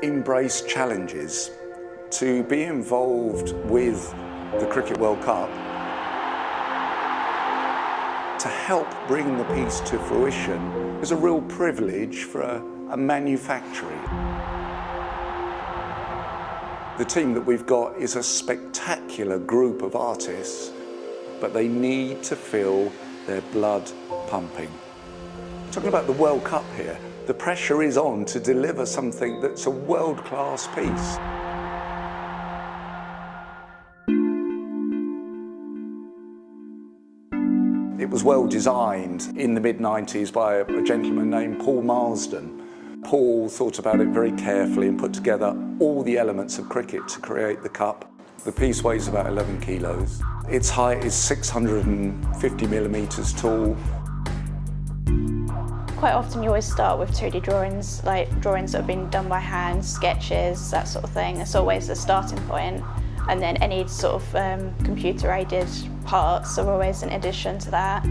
embrace challenges. To be involved with the Cricket World Cup, to help bring the piece to fruition, is a real privilege for a manufactory. The team that we've got is a spectacular group of artists, but they need to feel their blood pumping. Talking about the World Cup here, the pressure is on to deliver something that's a world-class piece. It was well designed in the mid-90s by a gentleman named Paul Marsden. Paul thought about it very carefully and put together all the elements of cricket to create the cup. The piece weighs about 11 kilos. Its height is 650 millimetres tall. Quite often you always start with 2D drawings, like drawings that have been done by hand, sketches, that sort of thing. It's always the starting point. And then any sort of computer-aided parts are always an addition to that.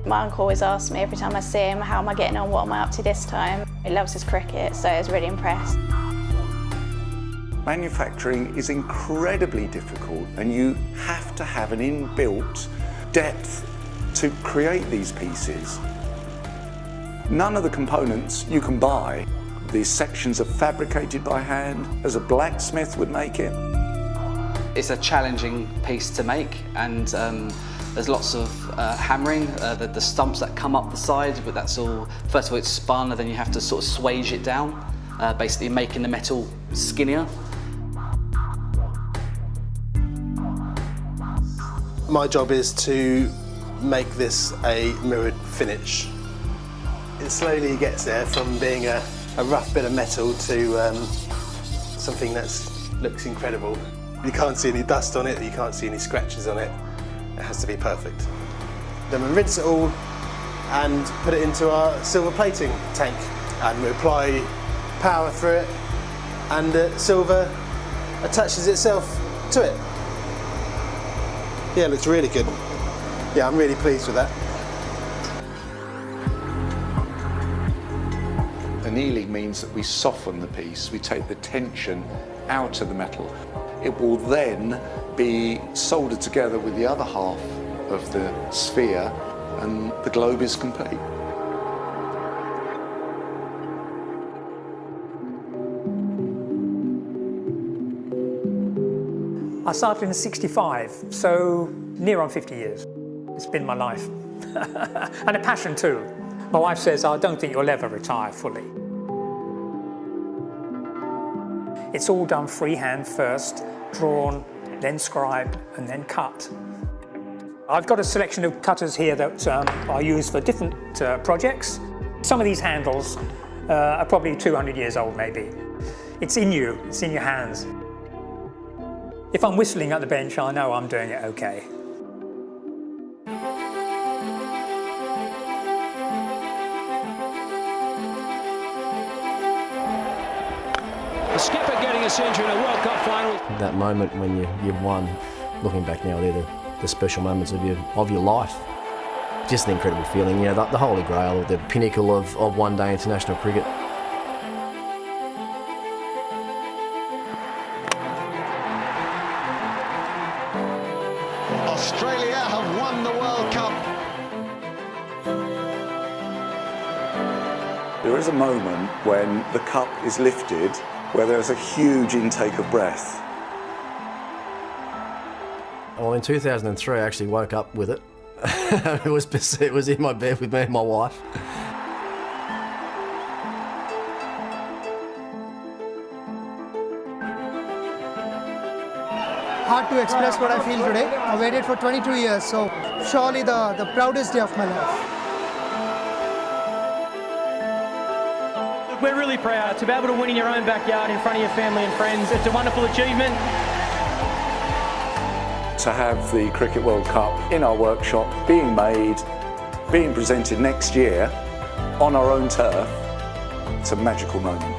My uncle always asks me every time I see him, how am I getting on, what am I up to this time? He loves his cricket, so I was really impressed. Manufacturing is incredibly difficult, and you have to have an inbuilt depth to create these pieces. None of the components you can buy. These sections are fabricated by hand, as a blacksmith would make it. It's a challenging piece to make, and there's lots of hammering. The stumps that come up the side, but that's all, first of all it's spun, and then you have to sort of swage it down, basically making the metal skinnier. My job is to make this a mirrored finish. It slowly gets there from being a rough bit of metal to something that looks incredible. You can't see any dust on it, you can't see any scratches on it. It has to be perfect. Then we rinse it all and put it into our silver plating tank, and we apply power through it, and the silver attaches itself to it. Yeah, it looks really good. Yeah, I'm really pleased with that. Annealing means that we soften the piece, we take the tension out of the metal. It will then be soldered together with the other half of the sphere, and the globe is complete. I started in '65, so near on 50 years. It's been my life. And a passion too. My wife says, I don't think you'll ever retire fully. It's all done freehand first, drawn, then scribed, and then cut. I've got a selection of cutters here that I use for different projects. Some of these handles are probably 200 years old, maybe. It's in you, it's in your hands. If I'm whistling at the bench, I know I'm doing it okay. The skipper getting a century in a World Cup final. That moment when you've won, looking back now, they're the special moments of your life. Just an incredible feeling, you know, the holy grail, the pinnacle of one-day international cricket. Australia have won the World Cup. There is a moment when the cup is lifted, where there's a huge intake of breath. Well, in 2003, I actually woke up with it. It was in my bed with me and my wife. Hard to express what I feel today. I waited for 22 years, so surely the proudest day of my life. We're really proud to be able to win in your own backyard in front of your family and friends. It's a wonderful achievement. To have the Cricket World Cup in our workshop, being made, being presented next year on our own turf, it's a magical moment.